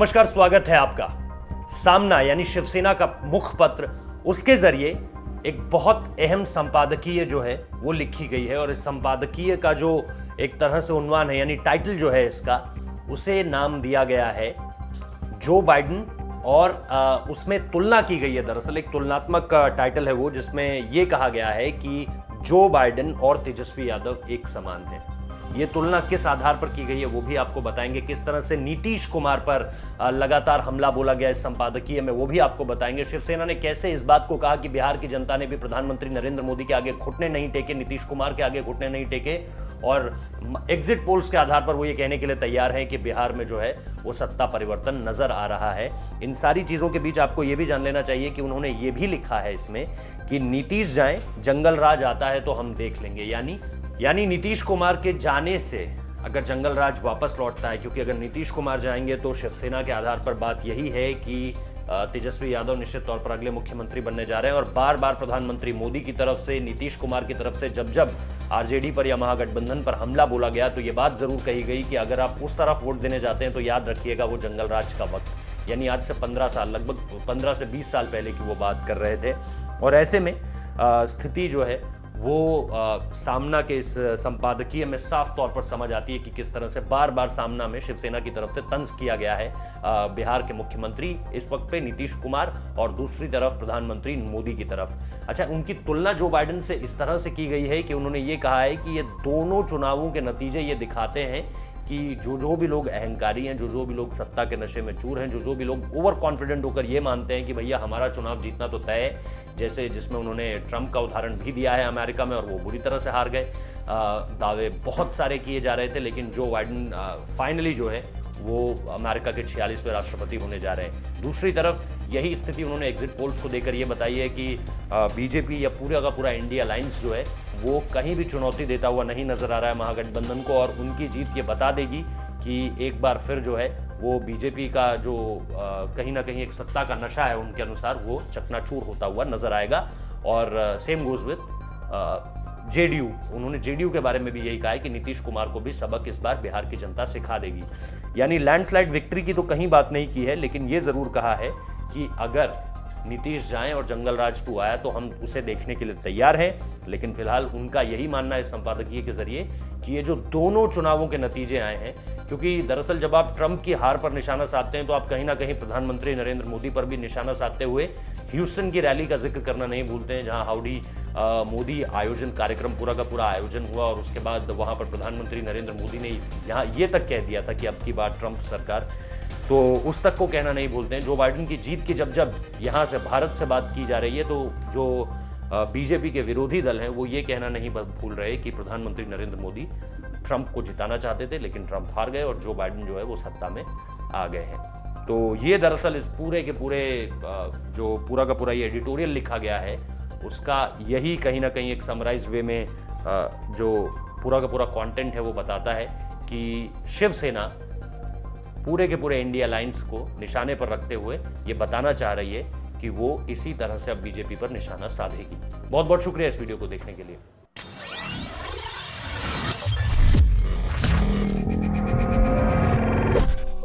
नमस्कार, स्वागत है आपका। सामना यानी शिवसेना का मुखपत्र, उसके जरिए एक बहुत अहम संपादकीय जो है वो लिखी गई है और इस संपादकीय का जो एक तरह से उन्वान है यानी टाइटल जो है इसका, उसे नाम दिया गया है जो बाइडेन और उसमें तुलना की गई है। दरअसल एक तुलनात्मक टाइटल है वो, जिसमें ये कहा गया है कि जो बाइडेन और तेजस्वी यादव एक समान हैं। ये तुलना किस आधार पर की गई है वो भी आपको बताएंगे। किस तरह से नीतीश कुमार पर लगातार हमला बोला गया इस संपादकीय में, वो भी आपको बताएंगे। शिवसेना ने कैसे इस बात को कहा कि बिहार की जनता ने भी प्रधानमंत्री नरेंद्र मोदी के आगे घुटने नहीं टेके, नीतीश कुमार के आगे घुटने नहीं टेके, और एग्जिट पोल्स के आधार पर वो ये कहने के लिए तैयार हैं कि बिहार में जो है वो सत्ता परिवर्तन नजर आ रहा है। इन सारी चीजों के बीच आपको ये भी जान लेना चाहिए कि उन्होंने ये भी लिखा है इसमें कि नीतीश जाए, जंगल राज आता है तो हम देख लेंगे। यानी नीतीश कुमार के जाने से अगर जंगल राज वापस लौटता है, क्योंकि अगर नीतीश कुमार जाएंगे तो शिवसेना के आधार पर बात यही है कि तेजस्वी यादव निश्चित तौर पर अगले मुख्यमंत्री बनने जा रहे हैं। और बार बार प्रधानमंत्री मोदी की तरफ से, नीतीश कुमार की तरफ से जब आरजेडी पर या महागठबंधन पर हमला बोला गया तो ये बात जरूर कही गई कि अगर आप उस तरफ वोट देने जाते हैं तो याद रखिएगा वो जंगल राज का वक्त, यानी आज से 15 साल, लगभग 15 से 20 साल पहले की वो बात कर रहे थे। और ऐसे में स्थिति जो है वो सामना के इस संपादकीय में साफ तौर पर समझ आती है कि किस तरह से बार बार सामना में शिवसेना की तरफ से तंज किया गया है बिहार के मुख्यमंत्री इस वक्त पे नीतीश कुमार और दूसरी तरफ प्रधानमंत्री मोदी की तरफ। अच्छा, उनकी तुलना जो बाइडेन से इस तरह से की गई है कि उन्होंने ये कहा है कि ये दोनों चुनावों के नतीजे ये दिखाते हैं कि जो भी लोग अहंकारी हैं, जो भी लोग सत्ता के नशे में चूर हैं, जो भी लोग ओवर कॉन्फिडेंट होकर ये मानते हैं कि भैया हमारा चुनाव जीतना तो तय है, जैसे जिसमें उन्होंने ट्रंप का उदाहरण भी दिया है अमेरिका में और वो बुरी तरह से हार गए। दावे बहुत सारे किए जा रहे थे, लेकिन जो बाइडेन फाइनली जो है वो अमेरिका के 46वें राष्ट्रपति होने जा रहे हैं। दूसरी तरफ यही स्थिति उन्होंने एग्जिट पोल्स को देकर ये बताई है कि बीजेपी या पूरा का पूरा इंडिया अलायंस जो है वो कहीं भी चुनौती देता हुआ नहीं नजर आ रहा है महागठबंधन को, और उनकी जीत ये बता देगी कि एक बार फिर जो है वो बीजेपी का जो कहीं ना कहीं एक सत्ता का नशा है उनके अनुसार वो चकनाचूर होता हुआ नजर आएगा। और सेम गोज विद जेडीयू। उन्होंने जेडीयू के बारे में भी यही कहा है कि नीतीश कुमार को भी सबक इस बार बिहार की जनता सिखा देगी। यानी लैंडस्लाइड विक्ट्री की तो कहीं बात नहीं की है, लेकिन ये जरूर कहा है कि अगर नीतीश जाएं और जंगल राज 2 आया तो हम उसे देखने के लिए तैयार हैं। लेकिन फिलहाल उनका यही मानना है इस संपादकीय के जरिए कि ये जो दोनों चुनावों के नतीजे आए हैं, क्योंकि दरअसल जब आप ट्रंप की हार पर निशाना साधते हैं तो आप कहीं ना कहीं प्रधानमंत्री नरेंद्र मोदी पर भी निशाना साधते हुए ह्यूस्टन की रैली का जिक्र करना नहीं भूलते हैं, जहां हाउडी मोदी आयोजन कार्यक्रम पूरा का पूरा आयोजन हुआ और उसके बाद वहां पर प्रधानमंत्री नरेंद्र मोदी ने यहाँ ये तक कह दिया था कि अब की बार ट्रंप सरकार, तो उस तक को कहना नहीं भूलते हैं। जो बाइडेन की जीत की जब यहाँ से भारत से बात की जा रही है तो जो बीजेपी के विरोधी दल हैं वो ये कहना नहीं भूल रहे कि प्रधानमंत्री नरेंद्र मोदी ट्रंप को जिताना चाहते थे, लेकिन ट्रंप हार गए और जो बाइडेन जो है वो सत्ता में आ गए हैं। तो ये दरअसल इस पूरे के पूरे जो पूरा का पूरा ये एडिटोरियल लिखा गया है उसका यही कहीं ना कहीं एक समराइज वे में जो पूरा का पूरा कंटेंट है वो बताता है कि शिवसेना पूरे के पूरे इंडिया अलायंस को निशाने पर रखते हुए ये बताना चाह रही है कि वो इसी तरह से अब बीजेपी पर निशाना साधेगी। बहुत बहुत शुक्रिया इस वीडियो को देखने के लिए।